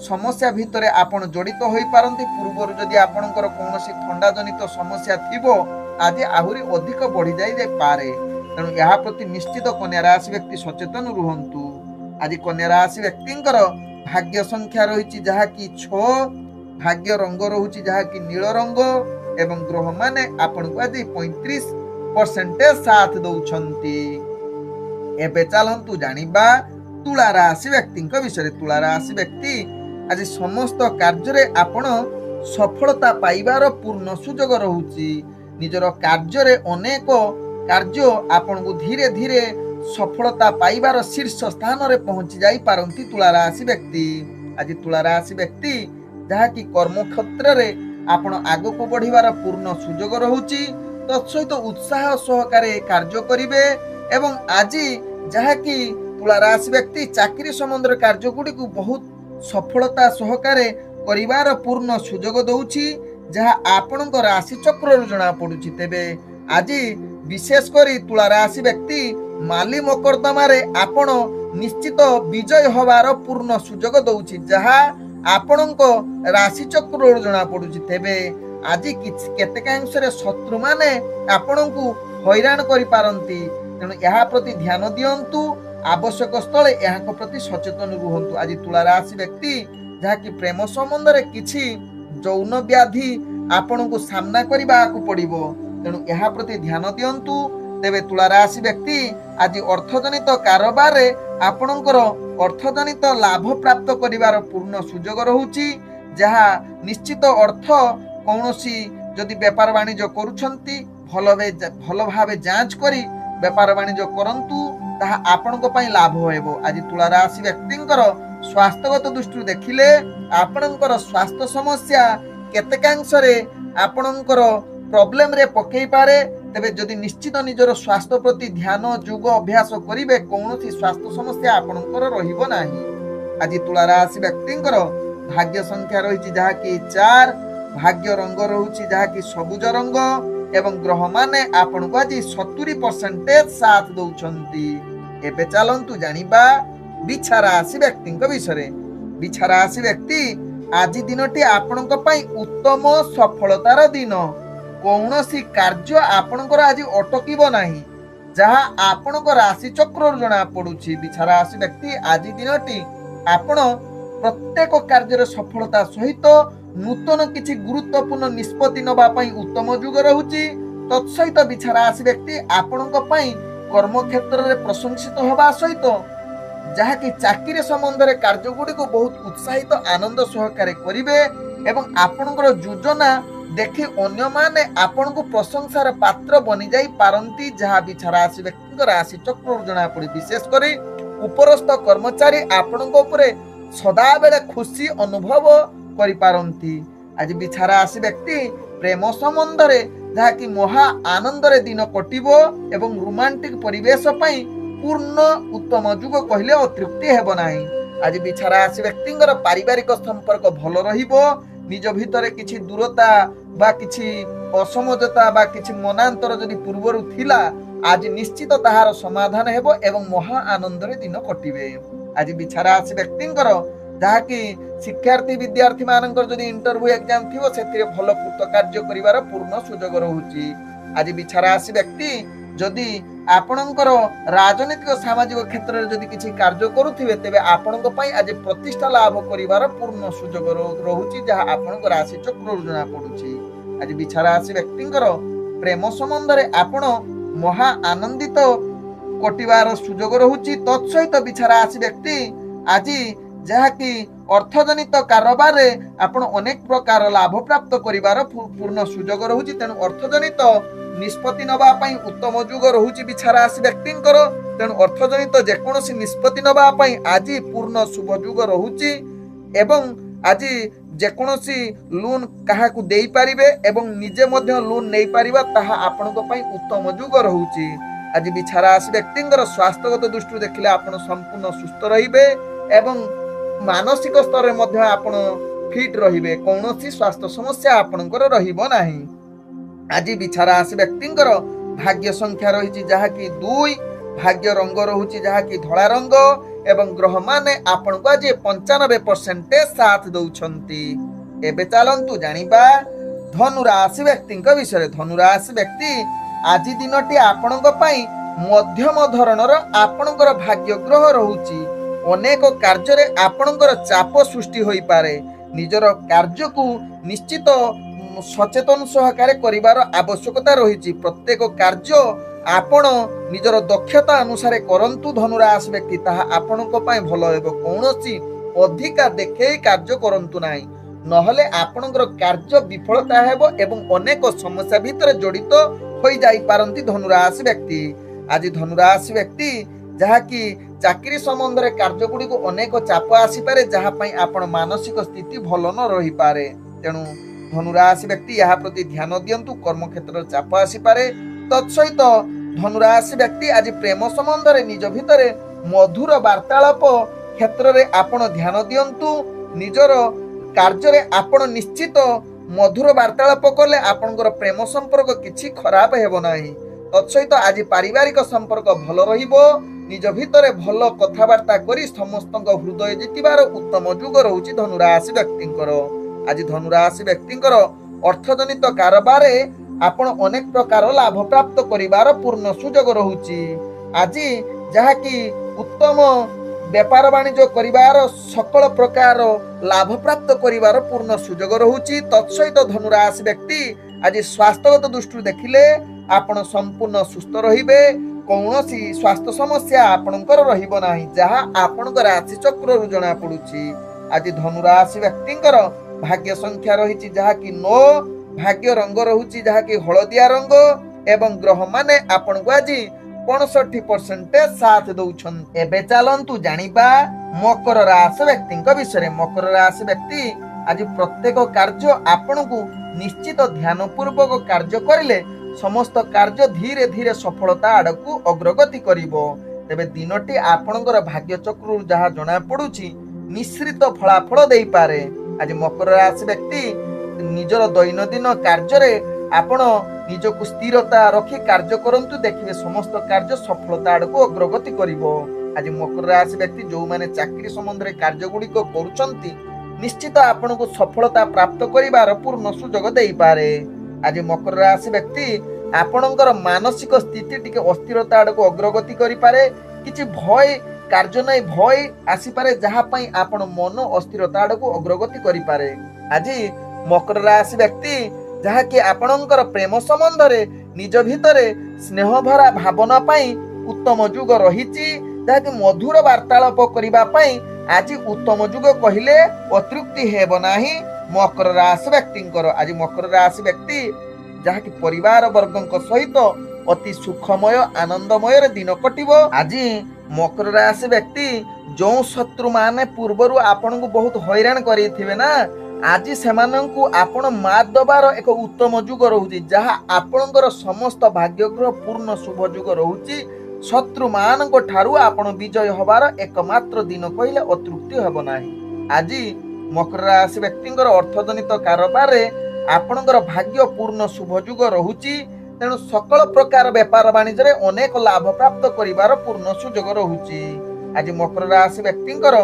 ସମସ୍ୟା ଭିତରେ ଆପଣ ଜଡ଼ିତ ହୋଇପାରନ୍ତି। ପୂର୍ବରୁ ଯଦି ଆପଣଙ୍କର କୌଣସି ଥଣ୍ଡା ଜନିତ ସମସ୍ୟା ଥିବ ଆଜି ଆହୁରି ଅଧିକ ବଢ଼ିଯାଇପାରେ। ତେଣୁ ଏହା ପ୍ରତି ନିଶ୍ଚିତ କନ୍ୟା ରାଶି ବ୍ୟକ୍ତି ସଚେତନ ରୁହନ୍ତୁ। ଆଜି କନ୍ୟା ରାଶି ବ୍ୟକ୍ତିଙ୍କର ଭାଗ୍ୟ ସଂଖ୍ୟା ରହିଛି ଯାହାକି 6, ଭାଗ୍ୟ ରଙ୍ଗ ରହୁଛି ଯାହାକି ନୀଳ ରଙ୍ଗ ଏବଂ ଗ୍ରହମାନେ ଆପଣଙ୍କୁ ଆଜି 35% ସାଥ ଦଉଛନ୍ତି। ଏବେ ଚାଲନ୍ତୁ ଜାଣିବା ତୁଳା ରାଶି ବ୍ୟକ୍ତିଙ୍କ ବିଷୟରେ। ତୁଳା ରାଶି ବ୍ୟକ୍ତି ଆଜି ସମସ୍ତ କାର୍ଯ୍ୟରେ ଆପଣ ସଫଳତା ପାଇବାର ପୂର୍ଣ୍ଣ ସୁଯୋଗ ରହୁଛି। ନିଜର କାର୍ଯ୍ୟରେ ଅନେକ କାର୍ଯ୍ୟ ଆପଣଙ୍କୁ ଧୀରେ ଧୀରେ ସଫଳତା ପାଇବାର ଶୀର୍ଷ ସ୍ଥାନରେ ପହଞ୍ଚି ଯାଇପାରନ୍ତି ତୁଳା ରାଶି ବ୍ୟକ୍ତି। ଆଜି ତୁଳା ରାଶି ବ୍ୟକ୍ତି ଯାହାକି କର୍ମକ୍ଷେତ୍ରରେ ଆପଣ ଆଗକୁ ବଢ଼ିବାର ପୂର୍ଣ୍ଣ ସୁଯୋଗ ରହୁଛି। ତତ୍ସହିତ ଉତ୍ସାହ ସହକାରେ କାର୍ଯ୍ୟ କରିବେ ଏବଂ ଆଜି ଯାହାକି ତୁଳା ରାଶି ବ୍ୟକ୍ତି ଚାକିରି ସମ୍ବନ୍ଧୀୟ କାର୍ଯ୍ୟଗୁଡ଼ିକୁ ବହୁତ ସଫଳତା ସହକାରେ କରିବାର ପୂର୍ଣ୍ଣ ସୁଯୋଗ ଦଉଛି, ଯାହା ଆପଣଙ୍କ ରାଶି ଚକ୍ରରୁ ଜଣାପଡ଼ୁଛି। ତେବେ ଆଜି ବିଶେଷ କରି ତୁଳା ରାଶି ବ୍ୟକ୍ତି ମାଲି ମକଦ୍ଦମାରେ ଆପଣ ନିଶ୍ଚିତ ବିଜୟ ହେବାର ପୂର୍ଣ୍ଣ ସୁଯୋଗ ଦଉଛି, ଯାହା ଆପଣଙ୍କ ରାଶି ଚକ୍ରରୁ ଜଣାପଡ଼ୁଛି। ତେବେ ଆଜି କେତେକାଂଶରେ ଶତ୍ରୁମାନେ ଆପଣଙ୍କୁ ହଇରାଣ କରିପାରନ୍ତି। ତେଣୁ ଏହା ପ୍ରତି ଧ୍ୟାନ ଦିଅନ୍ତୁ। ଆବଶ୍ୟକ ସ୍ଥଳେ ଏହାଙ୍କ ପ୍ରତି ସଚେତନ ରୁହନ୍ତୁ। ଆଜି ତୁଳା ରାଶି ବ୍ୟକ୍ତି ଯାହାକି ପ୍ରେମ ସମ୍ବନ୍ଧରେ କିଛି ଯୌନ ବ୍ୟାଧି ଆପଣଙ୍କୁ ସାମ୍ନା କରିବାକୁ ପଡ଼ିବ, ତେଣୁ ଏହା ପ୍ରତି ଧ୍ୟାନ ଦିଅନ୍ତୁ। ତେବେ ତୁଳା ରାଶି ବ୍ୟକ୍ତି ଆଜି ଅର୍ଥଜନିତ କାରବାରରେ ଆପଣଙ୍କର ଅର୍ଥଜନିତ ଲାଭ ପ୍ରାପ୍ତ କରିବାର ପୂର୍ଣ୍ଣ ସୁଯୋଗ ରହୁଛି, ଯାହା ନିଶ୍ଚିତ ଅର୍ଥ କୌଣସି ଯଦି ବେପାର ବାଣିଜ୍ୟ କରୁଛନ୍ତି ଭଲ ଭାବେ ଯାଞ୍ଚ କରି ବେପାର ବାଣିଜ୍ୟ କରନ୍ତୁ, ତାହା ଆପଣଙ୍କ ପାଇଁ ଲାଭ ହେବ। ଆଜି ତୁଳା ରାଶି ବ୍ୟକ୍ତିଙ୍କର ସ୍ୱାସ୍ଥ୍ୟଗତ ଦୃଷ୍ଟିରୁ ଦେଖିଲେ ଆପଣଙ୍କର ସ୍ୱାସ୍ଥ୍ୟ ସମସ୍ୟା କେତେକାଂଶରେ ଆପଣଙ୍କର ପ୍ରୋବ୍ଲେମରେ ପକେଇ ପାରେ। ତେବେ ଯଦି ନିଶ୍ଚିତ ନିଜର ସ୍ୱାସ୍ଥ୍ୟ ପ୍ରତି ଧ୍ୟାନ ଯୋଗ ଅଭ୍ୟାସ କରିବେ କୌଣସି ସ୍ୱାସ୍ଥ୍ୟ ସମସ୍ୟା ଆପଣଙ୍କର ରହିବ ନାହିଁ। ଆଜି ତୁଳା ରାଶି ବ୍ୟକ୍ତିଙ୍କର ଭାଗ୍ୟ ସଂଖ୍ୟା ରହିଛି ଯାହାକି 4, ଭାଗ୍ୟ ରଙ୍ଗ ରହୁଛି ଯାହାକି ସବୁଜ ରଙ୍ଗ ଏବଂ ଗ୍ରହମାନେ ଆପଣଙ୍କୁ ଆଜି 70% ସାଥ ଦଉଛନ୍ତି। ଏବେ ଚାଲନ୍ତୁ ଜାଣିବା ବିଛା ରାଶି ବ୍ୟକ୍ତିଙ୍କ ବିଷୟରେ। ବିଛା ରାଶି ବ୍ୟକ୍ତି ଆଜି ଦିନଟି ଆପଣଙ୍କ ପାଇଁ ଉତ୍ତମ ସଫଳତାର ଦିନ। କୌଣସି କାର୍ଯ୍ୟ ଆପଣଙ୍କର ଆଜି ଅଟକିବ ନାହିଁ, ଯାହା ଆପଣଙ୍କ ରାଶି ଚକ୍ରରୁ ଜଣାପଡ଼ୁଛି। ବିଛା ରାଶି ବ୍ୟକ୍ତି ଆଜି ଦିନଟି ଆପଣ ପ୍ରତ୍ୟେକ କାର୍ଯ୍ୟରେ ସଫଳତା ସହିତ ନୂତନ କିଛି ଗୁରୁତ୍ୱପୂର୍ଣ୍ଣ ନିଷ୍ପତ୍ତି ନେବା ପାଇଁ ଉତ୍ତମ ଯୁଗ ରହୁଛି। ତତ୍ସହିତ ବିଛା ରାଶି ବ୍ୟକ୍ତି ଆପଣଙ୍କ ପାଇଁ କର୍ମକ୍ଷେତ୍ରରେ ପ୍ରଶଂସିତ ହେବା ସହିତ ଯାହାକି ଚାକିରି ସମ୍ବନ୍ଧରେ କାର୍ଯ୍ୟଗୁଡ଼ିକୁ ବହୁତ ଉତ୍ସାହିତ ଆନନ୍ଦ ସହକାରେ କରିବେ ଏବଂ ଆପଣଙ୍କର ଯୋଜନା ଦେଖି ଅନ୍ୟମାନେ ଆପଣଙ୍କୁ ପ୍ରଶଂସାର ପାତ୍ର ବନିଯାଇ ପାରନ୍ତି, ଯାହା ବିଛା ରାଶି ବ୍ୟକ୍ତିଙ୍କ ରାଶି ଚକ୍ରରୁ ଜଣାପଡ଼େ। ବିଶେଷ କରି ଉପରସ୍ଥ କର୍ମଚାରୀ ଆପଣଙ୍କ ଉପରେ ସଦାବେଳେ ଖୁସି ଅନୁଭବ କରିପାରନ୍ତି। ଆଜି ବିଛା ରାଶି ବ୍ୟକ୍ତି ପ୍ରେମ ସମ୍ବନ୍ଧରେ ଯାହାକି ମହା ଆନନ୍ଦରେ ଦିନ କଟିବ ଏବଂ ରୋମାଣ୍ଟିକ ପରିବେଶ ପାଇଁ ପୂର୍ଣ୍ଣ ଉତ୍ତମ ଯୁଗ କହିଲେ ଅତ୍ୟୁକ୍ତି ହେବ ନାହିଁ। ଆଜି ବିଛା ରାଶି ବ୍ୟକ୍ତିଙ୍କର ପାରିବାରିକ ସମ୍ପର୍କ ଭଲ ରହିବ। ନିଜ ଭିତରେ କିଛି ଦୂରତା ବା କିଛି ଅସମଝତା ବା କିଛି ମନାନ୍ତର ଯଦି ପୂର୍ବରୁ ଥିଲା ଆଜି ନିଶ୍ଚିତ ତାହାର ସମାଧାନ ହେବ ଏବଂ ମହା ଆନନ୍ଦରେ ଦିନ କଟିବେ। ଆଜି ବିଛା ରାଶି ବ୍ୟକ୍ତିଙ୍କର ଯାହାକି ଶିକ୍ଷାର୍ଥୀ ବିଦ୍ୟାର୍ଥୀ ମାନଙ୍କର ଯଦି ଇଣ୍ଟରଭ୍ୟୁ ଏକ୍ଜାମ ଥିବ ସେଥିରେ ଭଲ କୃତକାର୍ଯ୍ୟ କରିବାର ପୂର୍ଣ୍ଣ ସୁଯୋଗ ରହୁଛି। ଆଜି ବିଛା ରାଶି ବ୍ୟକ୍ତି ଯଦି ଆପଣଙ୍କର ରାଜନୈତିକ ସାମାଜିକ କ୍ଷେତ୍ରରେ ଯଦି କିଛି କାର୍ଯ୍ୟ କରୁଥିବେ ତେବେ ଆପଣଙ୍କ ପାଇଁ ଆଜି ପ୍ରତିଷ୍ଠା ଲାଭ କରିବାର ପୂର୍ଣ୍ଣ ସୁଯୋଗ ରହୁଛି, ଯାହା ଆପଣଙ୍କ ରାଶି ଚକ୍ରରୁ ଜଣାପଡ଼ୁଛି। ଆଜି ବିଛା ରାଶି ବ୍ୟକ୍ତିଙ୍କର ପ୍ରେମ ସମ୍ବନ୍ଧରେ ଆପଣ ମହା ଆନନ୍ଦିତ କଟିବାର ସୁଯୋଗ ରହୁଛି। ତତ୍ସହିତ ବିଛା ରାଶି ବ୍ୟକ୍ତି ଆଜି ଯାହାକି ଅର୍ଥଜନିତ କାରବାରରେ ଆପଣ ଅନେକ ପ୍ରକାର ଲାଭ ପ୍ରାପ୍ତ କରିବାର ପୂର୍ଣ୍ଣ ସୁଯୋଗ ରହୁଛି। ତେଣୁ ଅର୍ଥଜନିତ ନିଷ୍ପତ୍ତି ନେବା ପାଇଁ ଉତ୍ତମ ଯୁଗ ରହୁଛି ବିଛା ରାଶି ବ୍ୟକ୍ତିଙ୍କର। ତେଣୁ ଅର୍ଥଜନିତ ଯେକୌଣସି ନିଷ୍ପତ୍ତି ନେବା ପାଇଁ ଆଜି ପୂର୍ଣ୍ଣ ଶୁଭ ଯୁଗ ରହୁଛି ଏବଂ ଆଜି ଯେକୌଣସି ଲୋନ୍ କାହାକୁ ଦେଇପାରିବେ ଏବଂ ନିଜେ ମଧ୍ୟ ଲୋନ୍ ନେଇପାରିବା, ତାହା ଆପଣଙ୍କ ପାଇଁ ଉତ୍ତମ ଯୁଗ ରହୁଛି। ଆଜି ବିଛା ରାଶି ବ୍ୟକ୍ତିଙ୍କର ସ୍ୱାସ୍ଥ୍ୟଗତ ଦୃଷ୍ଟିରୁ ଦେଖିଲେ ଆପଣ ସମ୍ପୂର୍ଣ୍ଣ ସୁସ୍ଥ ରହିବେ ଏବଂ ମାନସିକ ସ୍ତରରେ ମଧ୍ୟ ଆପଣ ଫିଟ୍ ରହିବେ। କୌଣସି ସ୍ୱାସ୍ଥ୍ୟ ସମସ୍ୟା ଆପଣଙ୍କର ରହିବ ନାହିଁ। ଆଜି ବିଛା ରାଶି ବ୍ୟକ୍ତିଙ୍କର ଭାଗ୍ୟ ସଂଖ୍ୟା ରହିଛି ଯାହାକି 2, ଭାଗ୍ୟ ରଙ୍ଗ ରହୁଛି ଯାହାକି ଧଳା ରଙ୍ଗ एवं ग्रह माने आपण को आज 95% साथ दौछंती। एबे चलंतु जानिबा धनुराशि व्यक्ति विषय। धनुराशि व्यक्ति आज दिनटी आपणक पई मध्यम धरणर आपणकर भाग्य ग्रह रहुची। अनेक कार्य रे आपणकर चाप सृष्टि होई पारे। निजर कार्य को निश्चित सचेतन सहकारे करिवार आवश्यकता रही। प्रत्येक कार्य आपण निजर दक्षता अनुसार करंतु धनुराशि व्यक्ति, ताहा आपणक पई भलो हेबो। कोनोसी अधिका देखे कार्य करंतु नाही, नहले आपणकर कार्य विफलता हेबो एवं अनेक समस्या भितर जड़ित होई जाई पारंती धनुराशि व्यक्ति। आज धनुराशि व्यक्ति जहाँकि चाकरी संबंध में कार्य गुड़ी को अनेक चाप आसीपे, जहाँपाई आपण मानसिक स्थिति भल न रही पारे। तेणु धनुराशि व्यक्ति यहाँ प्रति ध्यान दियंतु। कर्म क्षेत्र चाप आसीपे। तत्सहित धनुराशि व्यक्ति आज प्रेम संबंध में निज भितर मधुर वार्तालाप क्षेत्र में आपण ध्यान दियंतु। निजर कार्य रे आपण निश्चित मधुर वार्तालाप कले आपणकर प्रेम संपर्क किछि खराब हेबो नाही। तत्सहित आज पारिवारिक संपर्क भल रहिबो। निज भितर भल कथबार्ता करी समस्तक हृदय जितिबार उत्तम जुग रहुछि धनुराशि व्यक्तिंकर। आज धनुराशि व्यक्तिंकर अर्थजनित कारोबार आपण अनेक प्रकार लाभ प्राप्त करिवार पूर्ण सुयोग रहुछि। आज जहाँकि उत्तम व्यापार वाणिज्य करिवार सकल प्रकार लाभ प्राप्त करिवार पूर्ण सुयोग रहुछि। तत्सहित धनुराशि व्यक्ति आज स्वास्थ्यगत दृष्टि देखिले आपण संपूर्ण सुस्थ रहिबे। कौनसी स्वास्थ्य समस्या आपणकर रहिबो नाही, जहाँ आपणकर राशि चक्र रु जणा पडुछि। आज धनुराशि व्यक्तिंकर भाग्य संख्या रहिछि जहाँकि 9, भाग्य रंग रहुछि जहाँकि हलदिया रंग एवं ग्रह माने आपणको आज 65% साथ दौछन। एबे चलंतु जानिबा मकर राशि व्यक्तिंक विषय। मकर राशि व्यक्ति आज प्रत्येक कार्य आपणको निश्चित ध्यान पूर्वक कार्य करिले समस्त कार्य धीरे धीरे सफलता आड़कू अग्रगति करिवो। तेबे दिनटी आपणकर भाग्य चक्र जहाँ जना पड़ुछि मिश्रित फलाफल देई पारे। आज मकर राशि व्यक्ति निजर दैनंदिन कार्य रे आपण निजको स्थिरता रखी कार्य करंतु, देखिबे समस्त कार्य सफलता आड़कू अग्रगति करिवो। आज मकर राशि व्यक्ति जो माने चाकरी संबंध रे कार्य गुडी को करूछंती निश्चित आपनको सफलता प्राप्त करिवार पूर्ण सुयोग देई पारे। आज मकर राशि व्यक्ति आपणकर मानसिक स्थिति टिके अस्थिरता आड़को अग्रगति करि पारे। किछि भय कार्य नै भय आसी पारे, जहाँ पई आपण मन अस्थिरता आड़को अग्रगति करि पारे। आज मकर राशि व्यक्ति जहाँ कि आपणकर प्रेम संबंध रे निज भितरे स्नेह भरा भावना पई उत्तम जुग रहिछि, जहाँ कि मधुर वार्तालाप करिबा पई आज उत्तम जुग कहिले अतृप्ति हेब नाही मकर राशि व्यक्तिंकर। आज मकर राशि व्यक्ति जहाँ कि परिवार वर्गों सहित अति सुखमय आनंदमय दिन कटिबो। आज मकर राशि व्यक्ति जो शत्रु माने पूर्वरु आपन को बहुत हैरान करिथिबे ना, आज सेमानंकु आपण मात दबार एक उत्तम जुग रहुछि, जहाँ आपणकर समस्त भाग्यग्रह पूर्ण शुभ जुग रहुछि। शत्रु मानक ठारू आपण विजय हबार एकमात्र दिन कहिले अतृप्ति हेब नाही। आज मकर राशि व्यक्तिंकर अर्थजनित कारोबार रे आपणकर भाग्य पूर्ण शुभ जुग रहुछि। तेणु सकल प्रकार व्यापार वाणिज्य रे अनेक लाभ प्राप्त करिवार पूर्ण सुयोग रहुछि। आज मकर राशि व्यक्तिंकर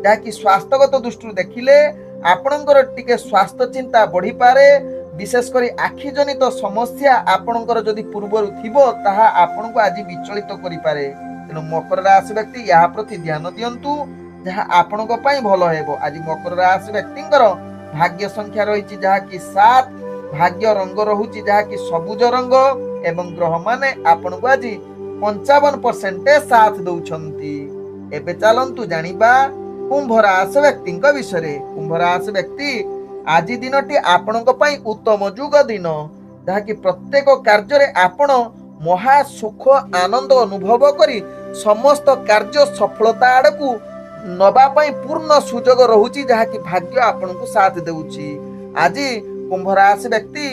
जहाँकि स्वास्थ्यगत दृष्टि देखिले आपणकर टिके स्वास्थ्य चिंता बढ़ी पारे। विशेष करी आखि जनित समस्या आपणकर जदि पूर्वरु थिबो ताहा आपणको आज विचलित करि पारे। तेणु मकर राशि व्यक्ति या प्रति ध्यान दियंतु, जहाँ आपणको पई भलो हेबो। आज मकर राशि व्यक्तिंकर भाग्य संख्या रहिछि जहाँ कि 7, भाग्य रंग रहुछि जहाँ कि सबुज रंग एवं ग्रह माने आपणको आज 55% साथ दउछंती। एबे चलंतु जानिबा कुंभ राशि व्यक्तिंक विषय। कुंभ राशि व्यक्ति आज दिनटी आपणक पई उत्तम जुग दिन, जहाँ कि प्रत्येक कार्य रे आपण महा सुख आनंद अनुभव करी समस्त कार्य सफलता आड़कू नबा पई पूर्ण सुयोग रहुछि, जहाँ कि भाग्य आपणको साथ देउछि। आज कुंभ राशि व्यक्ति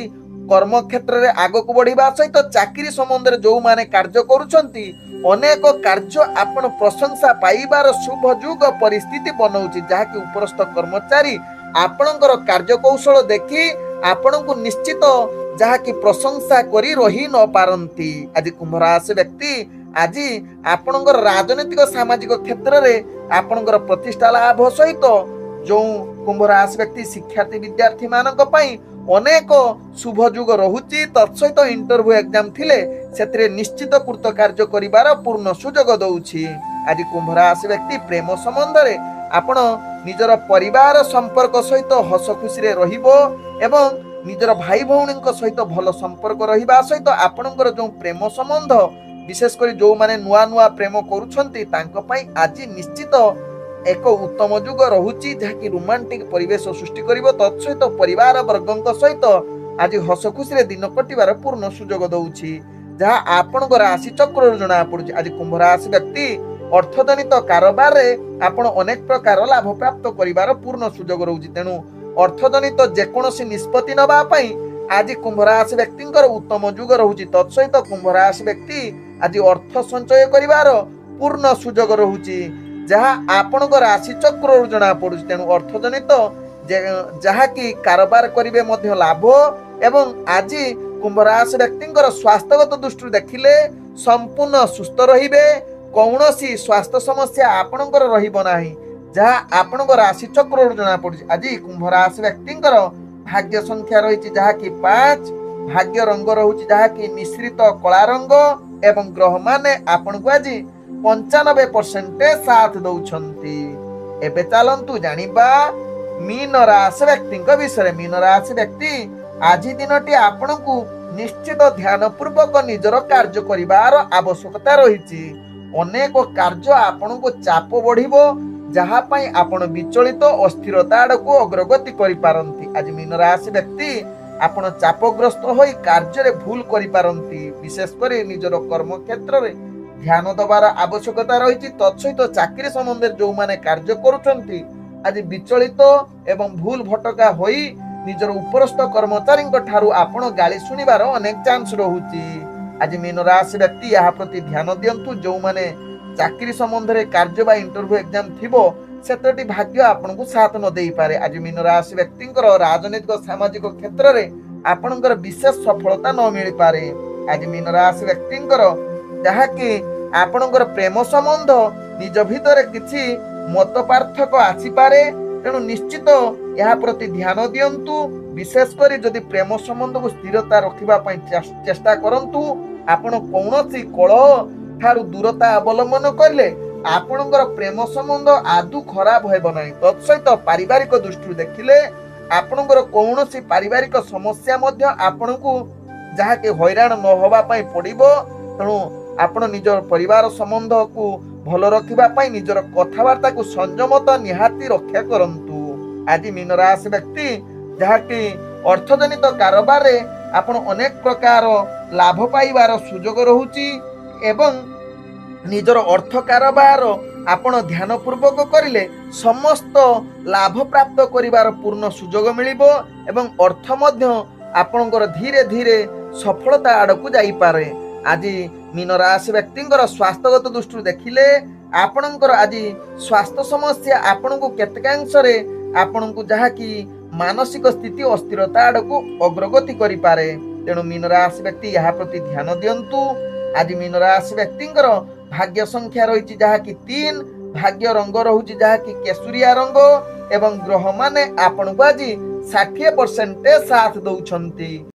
कर्म क्षेत्र रे आगक बढ़िबा सहित चाकरी संबंध रे जो माने कार्य करूछंती अनेक कार्य आपण प्रशंसा पाइबार शुभ जुग परिस्थिति बनौछि, जहाँ कि उपरस्थ कर्मचारी आपणकर कार्य कौशल देखि आपणको निश्चित जहाँ कि प्रशंसा करी रही न पारंती। आज कुंभ राशि व्यक्ति आज आपणकर राजनीतिक सामाजिक क्षेत्र रे आपणकर प्रतिष्ठा लाभ सहित जो कुंभ राशि व्यक्ति शिक्षार्थी विद्यार्थी मानक पई अनेक शुभ जुग रहुची तत्सहित इंटरव्यू एग्जाम थिले सेतरे निश्चित कृत कार्य करिवार पूर्ण सुजोग दउछि। आज कुंभ राशि व्यक्ति प्रेम संबंध रे आपण निजर परिवार संपर्क सहित हस खुशी रे रहिबो एवं निजर भाई भौणी सहित भल संपर्क रहिबा सहित आपणकर जो प्रेम संबंध विशेषकर जो माने नुआ नुआ प्रेम करूछंती तांको पई आज निश्चित एक उत्तम जुग रहुची जहाँकि रोमांटिक परिवेश सृष्टि करिवो तत्सहित परिवार वर्गଙ୍କ सहित आज हस खुशी रे दिन कटिबार पूर्ण सुजोग दउछि जहाँ आपणकर राशि चक्र जना पड़ुछि। आज कुंभ राशि व्यक्ति अर्थजनित कारोबार रे आपण अनेक प्रकार लाभ प्राप्त करिबार पूर्ण सुजोग रहुछि। तेणु अर्थजनित जेकोसी निष्पत्ति नबा पई आज कुंभ राशि व्यक्तिंकर उत्तम जुग रहुछि। तत्सहित कुंभ राशि व्यक्ति आज अर्थ संचय करिबार पूर्ण सुजोग रहुछि जहाँ आपणकर राशि चक्र जना पड़ुछि। तेणु अर्थजनित जहाँ कि कारोबार करिवे मध्य लाभ एवं आज कुंभ राशि व्यक्तिंकर स्वास्थ्यगत दृष्टि देखिले संपूर्ण सुस्थ रहिबे कौनसी स्वास्थ्य समस्या आपणकर रहिबो नाही जहाँ आपणकर राशि चक्र जना पड़ुछि। आज कुंभ राशि व्यक्तिंकर भाग्य संख्या रही जहाँ कि 5 भाग्य रंग रहुछि जहाँ कि मिश्रित कला रंग एवं ग्रह माने आपण को आज 95% साथ दउछंती। एबे चलंतु जानिबा मीन राशि व्यक्ति विषय। मीन राशि व्यक्ति आज दिनटी आपनकु निश्चित ध्यान पूर्वक निजर कार्य करिवार आवश्यकता रहिछि। अनेक कार्य आपनकु चाप बढ़िबो जहाँ पई आपण विचलित अस्थिरता आड़कू अग्रगति करि पारंती। आज मीन राशि व्यक्ति आपण चापग्रस्त होई कार्य रे भूल करि पारंती। विशेष करी निजर कर्म क्षेत्र रे ध्यान दबार आवश्यकता रही। तत्सहित चाकरी संबंध जो माने कार्य करुछंती आज विचलित एवं भूल भटका होई निजर उपरस्थ कर्मचारी ठारू आपण गाली सुनिबार अनेक चांस रहुची। आज मीन राशि व्यक्ति यहाँ प्रति ध्यान दियंतु जो माने चाकरी संबंध रे कार्य बा इंटरव्यू एग्जाम थिबो सेतटी भाग्य आपनकु साथ न देई पारे। आज मीन राशि व्यक्तिंकर राजनीतिक सामाजिक क्षेत्र रे आपनकर विशेष सफलता न मिली पारे। आज मीन राशि व्यक्तिंकर जहाँ कि आपणकर प्रेम संबंध निज भितर किछि मत पार्थक्य आसीपारे। तेणु निश्चित यहाँ प्रति ध्यान दियंतु। विशेष करी जदि प्रेम संबंध को स्थिरता रखिबा पई चेष्टा करंतु आपण कौनसी कलह ठारू दूरता अवलंबन करले आपणकर प्रेम संबंध आदु खराब हेबो नाही। तत्सहित पारिवारिक दृष्टि देखिले आपणकर कौनसी पारिवारिक समस्या मध्य आपणकु जहाँ कि हैरान न होबा पई पड़िबो। तेणु आपण निजर परिवार संबंध को भल रखिबा पई निजर कथावार्ता को संयमता निहाती रक्षा करंतु। आज मीन राशि व्यक्ति जहाँ कि अर्थजनित कारोबार रे आपण अनेक प्रकार लाभ पाइबार सुजोग रहुची एवं निजर अर्थ कारोबार आपण ध्यान पूर्वक करिले समस्त लाभ प्राप्त करिबार पूर्ण सुजोग मिलिबो एवं अर्थ मध्य आपणकर धीरे धीरे सफलता आड़कू जाई पारे। आज मीन राशि व्यक्तिंकर स्वास्थ्यगत दृष्टि देखिले आपणकर आज स्वास्थ्य समस्या आपणकु केतकांश रे आपणकु जहाँ कि मानसिक स्थिति अस्थिरता आड़कू अग्रगति करि पारे। तेणु मीन राशि व्यक्ति यहाँ प्रति ध्यान दियंतु। आज मीन राशि व्यक्तिंकर भाग्य संख्या रही जहाँ कि 3 भाग्य रंग रहुछि जहाँ कि केसुरिया रंग एवं ग्रह माने आपणकु आज 60% साथ दउछंती।